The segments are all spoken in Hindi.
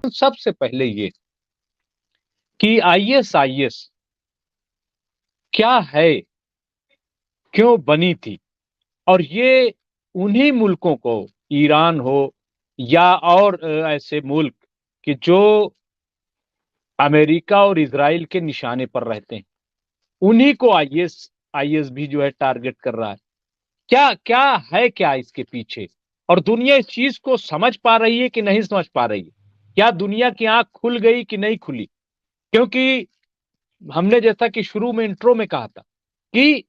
सबसे पहले ये कि आईएसआईएस क्या है, क्यों बनी थी, और ये उन्हीं मुल्कों को, ईरान हो या और ऐसे मुल्क कि जो अमेरिका और इजराइल के निशाने पर रहते हैं, उन्हीं को आईएस आईएस भी जो है टारगेट कर रहा है। क्या क्या है, क्या इसके पीछे, और दुनिया इस चीज को समझ पा रही है कि नहीं समझ पा रही है? क्या दुनिया की आंख खुल गई कि नहीं खुली? क्योंकि हमने जैसा कि शुरू में इंट्रो में कहा था कि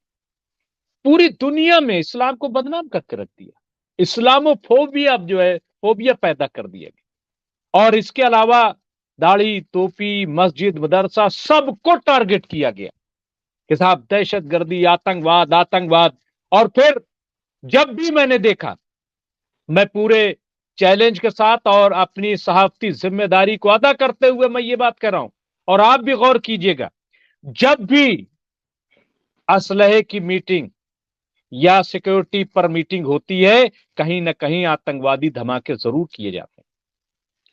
पूरी दुनिया में इस्लाम को बदनाम करके रख दिया, इस्लामोफोबिया अब जो है फोबिया पैदा कर दिया गया, और इसके अलावा दाढ़ी टोपी मस्जिद मदरसा सबको टारगेट किया गया कि साहब दहशतगर्दी आतंकवाद आतंकवाद। और फिर जब भी मैंने देखा, मैं पूरे चैलेंज के साथ और अपनी सहाफती जिम्मेदारी को अदा करते हुए मैं ये बात कर रहा हूं, और आप भी गौर कीजिएगा, जब भी असलहे की मीटिंग या सिक्योरिटी पर मीटिंग होती है, कहीं ना कहीं आतंकवादी धमाके जरूर किए जाते हैं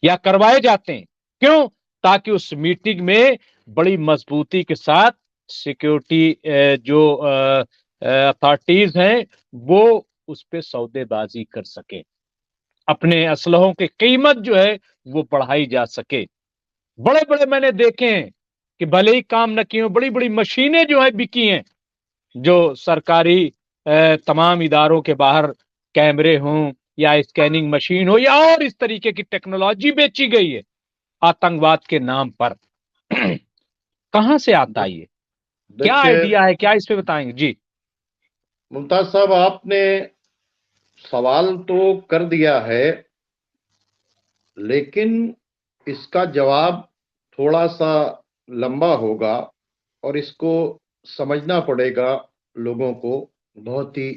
या करवाए जाते हैं। क्यों? ताकि उस मीटिंग में बड़ी मजबूती के साथ सिक्योरिटी जो अथॉरिटीज हैं वो उस पर सौदेबाजी कर सके, अपने असलहों की कीमत जो है वो बढ़ाई जा सके। बड़े बड़े मैंने देखे हैं कि भले ही काम न किए, बड़ी बड़ी मशीनें जो है बिकी हैं, जो सरकारी तमाम इदारों के बाहर कैमरे हों या स्कैनिंग मशीन हो या और इस तरीके की टेक्नोलॉजी बेची गई है आतंकवाद के नाम पर। कहां से आता है ये? क्या देखिए आइडिया है, क्या इस पे बताएंगे जी? मुमताज साहब, आपने सवाल तो कर दिया है, लेकिन इसका जवाब थोड़ा सा लंबा होगा और इसको समझना पड़ेगा लोगों को। बहुत ही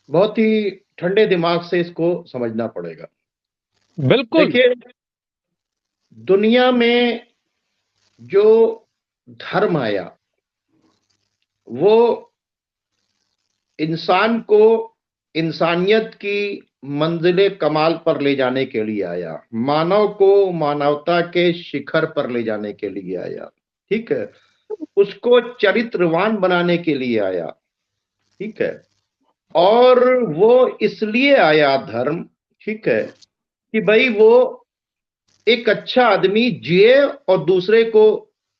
बहुत ही ठंडे दिमाग से इसको समझना पड़ेगा। बिल्कुल। देखिए, दुनिया में जो धर्म आया वो इंसान को इंसानियत की मंजिले कमाल पर ले जाने के लिए आया, मानव को मानवता के शिखर पर ले जाने के लिए आया, ठीक है, उसको चरित्रवान बनाने के लिए आया, ठीक है। और वो इसलिए आया धर्म, ठीक है, कि भाई वो एक अच्छा आदमी जिए और दूसरे को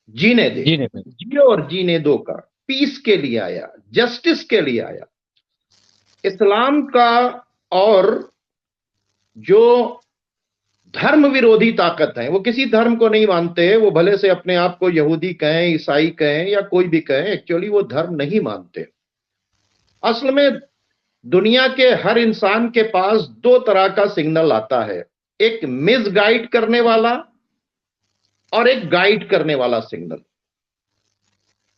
जीने दे, जी नहीं। जिए और जीने दो का, पीस के लिए आया, जस्टिस के लिए आया। इस्लाम का और जो धर्म विरोधी ताकत है वो किसी धर्म को नहीं मानते, वो भले से अपने आप को यहूदी कहें, ईसाई कहें या कोई भी कहें, एक्चुअली वो धर्म नहीं मानते। असल में दुनिया के हर इंसान के पास दो तरह का सिग्नल आता है, एक मिसगाइड करने वाला और एक गाइड करने वाला सिग्नल।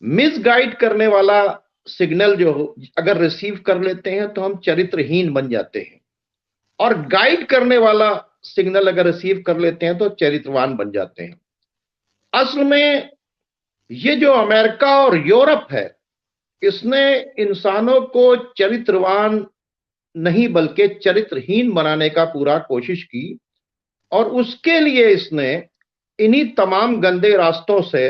मिसगाइड करने वाला सिग्नल जो अगर रिसीव कर लेते हैं तो हम चरित्रहीन बन जाते हैं, और गाइड करने वाला सिग्नल अगर रिसीव कर लेते हैं तो चरित्रवान बन जाते हैं। असल में ये जो अमेरिका और यूरोप है, इसने इंसानों को चरित्रवान नहीं बल्कि चरित्रहीन बनाने का पूरा कोशिश की, और उसके लिए इसने इन्हीं तमाम गंदे रास्तों से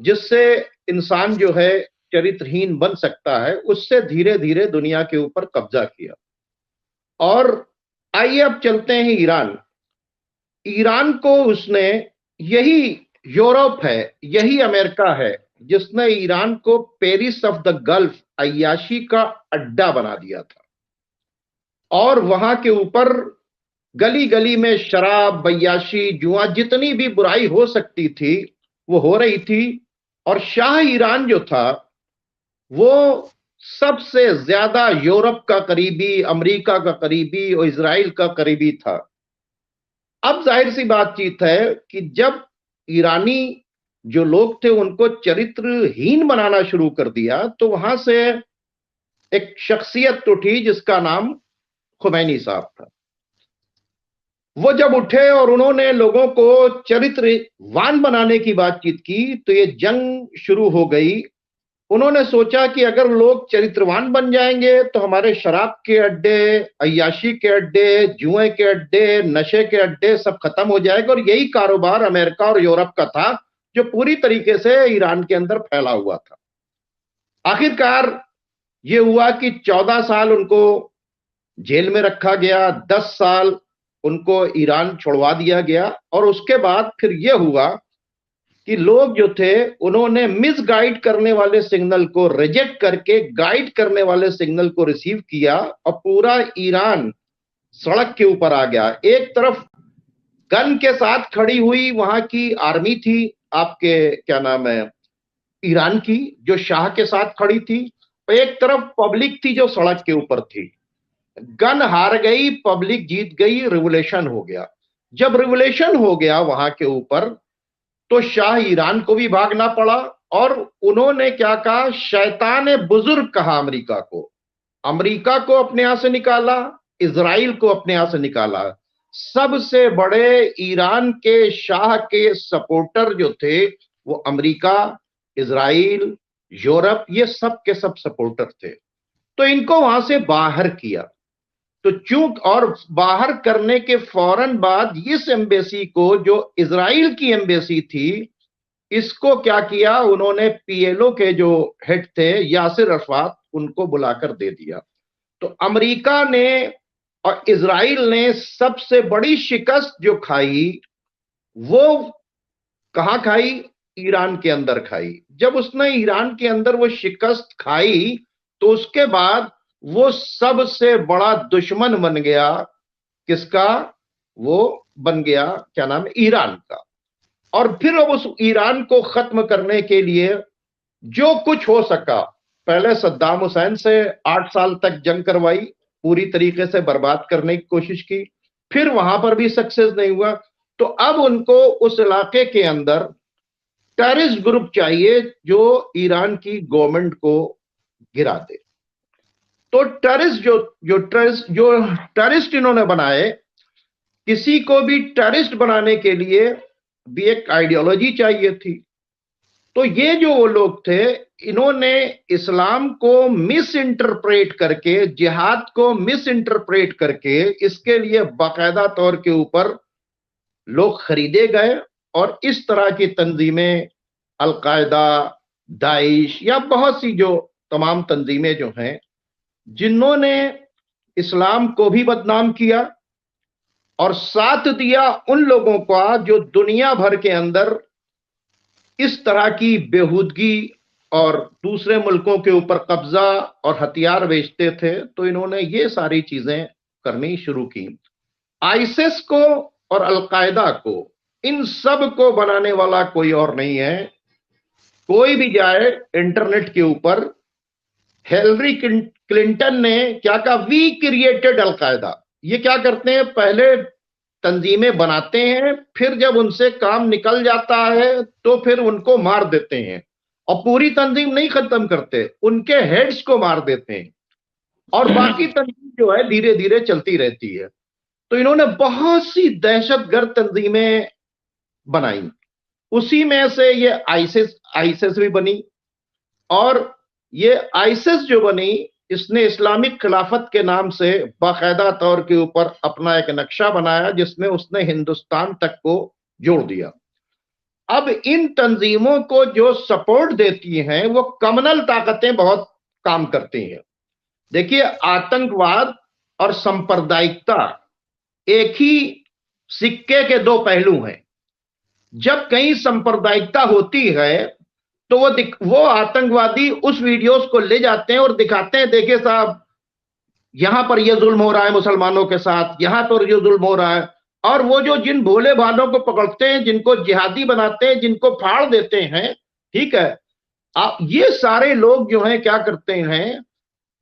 जिससे इंसान जो है चरित्रहीन बन सकता है, उससे धीरे धीरे दुनिया के ऊपर कब्जा किया। और आइए अब चलते हैं ईरान। ईरान को उसने, यही यूरोप है, यही अमेरिका है जिसने ईरान को पेरिस ऑफ द गल्फ, अय्याशी का अड्डा बना दिया था, और वहां के ऊपर गली गली में शराब, बयाशी, जुआ, जितनी भी बुराई हो सकती थी वो हो रही थी। और शाह ईरान जो था वो सबसे ज्यादा यूरोप का करीबी, अमेरिका का करीबी और इजराइल का करीबी था। अब जाहिर सी बातचीत है कि जब ईरानी जो लोग थे उनको चरित्रहीन बनाना शुरू कर दिया, तो वहां से एक शख्सियत उठी जिसका नाम खुमैनी साहब था। वो जब उठे और उन्होंने लोगों को चरित्रवान बनाने की बातचीत की, तो ये जंग शुरू हो गई उन्होंने सोचा कि अगर लोग चरित्रवान बन जाएंगे तो हमारे शराब के अड्डे, अय्याशी के अड्डे, जुए के अड्डे, नशे के अड्डे सब खत्म हो जाएगा। और यही कारोबार अमेरिका और यूरोप का था जो पूरी तरीके से ईरान के अंदर फैला हुआ था। आखिरकार ये हुआ कि 14 साल उनको जेल में रखा गया, 10 साल उनको ईरान छोड़वा दिया गया। और उसके बाद फिर यह हुआ कि लोग जो थे उन्होंने मिसगाइड करने वाले सिग्नल को रिजेक्ट करके गाइड करने वाले सिग्नल को रिसीव किया और पूरा ईरान सड़क के ऊपर आ गया। एक तरफ गन के साथ खड़ी हुई वहां की आर्मी थी, आपके क्या नाम है, ईरान की, जो शाह के साथ खड़ी थी। एक तरफ पब्लिक थी जो सड़क के ऊपर थी। गन हार गई, पब्लिक जीत गई, रिवोल्यूशन हो गया। जब रिवोल्यूशन हो गया वहां के ऊपर, तो शाह ईरान को भी भागना पड़ा। और उन्होंने क्या कहा, शैतान बुजुर्ग कहा अमेरिका को। अमेरिका को अपने यहां से निकाला, इजराइल को अपने यहां से निकाला। सबसे बड़े ईरान के शाह के सपोर्टर जो थे वो अमेरिका, इजराइल, यूरोप, ये सब के सब सपोर्टर थे। तो इनको वहां से बाहर किया। तो चूक और बाहर करने के फौरन बाद इस एम्बेसी को, जो इजराइल की एम्बेसी थी, इसको क्या किया, उन्होंने पीएलओ के जो हेड थे यासिर अरफात, उनको बुलाकर दे दिया। तो अमेरिका ने और इजराइल ने सबसे बड़ी शिकस्त जो खाई वो कहां खाई, ईरान के अंदर खाई। जब उसने ईरान के अंदर वो शिकस्त खाई तो उसके बाद वो सबसे बड़ा दुश्मन बन गया। किसका? वो बन गया, क्या नाम है, ईरान का। और फिर अब उस ईरान को खत्म करने के लिए जो कुछ हो सका, पहले सद्दाम हुसैन से 8 साल तक जंग करवाई, पूरी तरीके से बर्बाद करने की कोशिश की, फिर वहां पर भी सक्सेस नहीं हुआ। तो अब उनको उस इलाके के अंदर टेररिस्ट ग्रुप चाहिए जो ईरान की गवर्नमेंट को गिरा दे। तो टेररिस्ट जो टेररिस्ट इन्होंने बनाए, किसी को भी टेररिस्ट बनाने के लिए भी एक आइडियोलॉजी चाहिए थी। तो ये जो वो लोग थे, इन्होंने इस्लाम को मिस इंटरप्रेट करके, जिहाद को मिस इंटरप्रेट करके, इसके लिए बाकायदा तौर के ऊपर लोग खरीदे गए। और इस तरह की तंजीमें, अलकायदा, दाइश या बहुत सी जो तमाम तंजीमें जो हैं, जिन्होंने इस्लाम को भी बदनाम किया और साथ दिया उन लोगों का जो दुनिया भर के अंदर इस तरह की बेहूदगी और दूसरे मुल्कों के ऊपर कब्जा और हथियार बेचते थे। तो इन्होंने ये सारी चीजें करनी शुरू की। आईसिस को और अलकायदा को, इन सब को बनाने वाला कोई और नहीं है। कोई भी जाए इंटरनेट के ऊपर, हिलरी क्लिंटन ने क्या कहा, वी क्रिएटेड अलकायदा। ये क्या करते हैं, पहले तंजीमें बनाते हैं, फिर जब उनसे काम निकल जाता है तो फिर उनको मार देते हैं। और पूरी तंजीम नहीं खत्म करते, उनके हेड्स को मार देते हैं और बाकी तंजीम जो है धीरे धीरे चलती रहती है। तो इन्होंने बहुत सी दहशतगर्द तंजीमें बनाई। उसी में से ये आईसिस भी बनी। और ये आईसिस जो बनी, इसने इस्लामिक खिलाफत के नाम से बाकायदा तौर के ऊपर अपना एक नक्शा बनाया जिसमें उसने हिंदुस्तान तक को जोड़ दिया। अब इन तंजीमों को जो सपोर्ट देती हैं वो कम्युनल ताकतें बहुत काम करती हैं। देखिए, आतंकवाद और सांप्रदायिकता एक ही सिक्के के दो पहलू हैं। जब कहीं सांप्रदायिकता होती है तो वो आतंकवादी उस वीडियोस को ले जाते हैं और दिखाते हैं, देखिए साहब, यहां पर यह जुल्म हो रहा है मुसलमानों के साथ, यहां पर यह जुल्म हो रहा है। और वो जो जिन भोले भालों को पकड़ते हैं, जिनको जिहादी बनाते हैं, जिनको फाड़ देते हैं, ठीक है, आप ये सारे लोग जो हैं क्या करते हैं,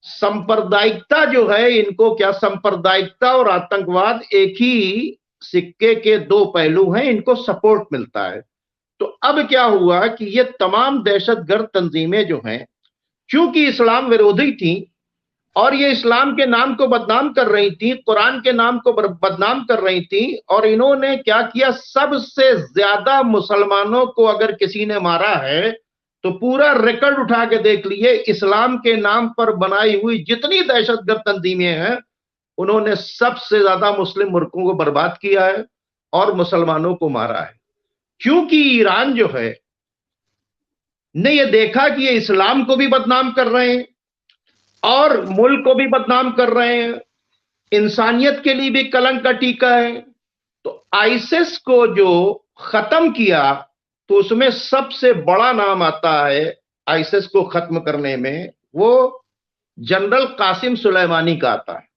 सांप्रदायिकता जो है, इनको क्या, सांप्रदायिकता और आतंकवाद एक ही सिक्के के दो पहलू हैं, इनको सपोर्ट मिलता है। तो अब क्या हुआ कि ये तमाम दहशतगर्द तंजीमें जो हैं, चूंकि इस्लाम विरोधी थी और ये इस्लाम के नाम को बदनाम कर रही थी, कुरान के नाम को बदनाम कर रही थी, और इन्होंने क्या किया, सबसे ज्यादा मुसलमानों को अगर किसी ने मारा है तो पूरा रिकॉर्ड उठा के देख लिए, इस्लाम के नाम पर बनाई हुई जितनी दहशतगर्द तंजीमें हैं, उन्होंने सबसे ज्यादा मुस्लिम मुल्कों को बर्बाद किया है और मुसलमानों को मारा है। क्योंकि ईरान जो है ने ये देखा कि ये इस्लाम को भी बदनाम कर रहे हैं और मुल्क को भी बदनाम कर रहे हैं, इंसानियत के लिए भी कलंक का टीका है, तो आईसिस को जो खत्म किया, तो उसमें सबसे बड़ा नाम आता है आईसिस को खत्म करने में, वो जनरल कासिम सुलेमानी का आता है।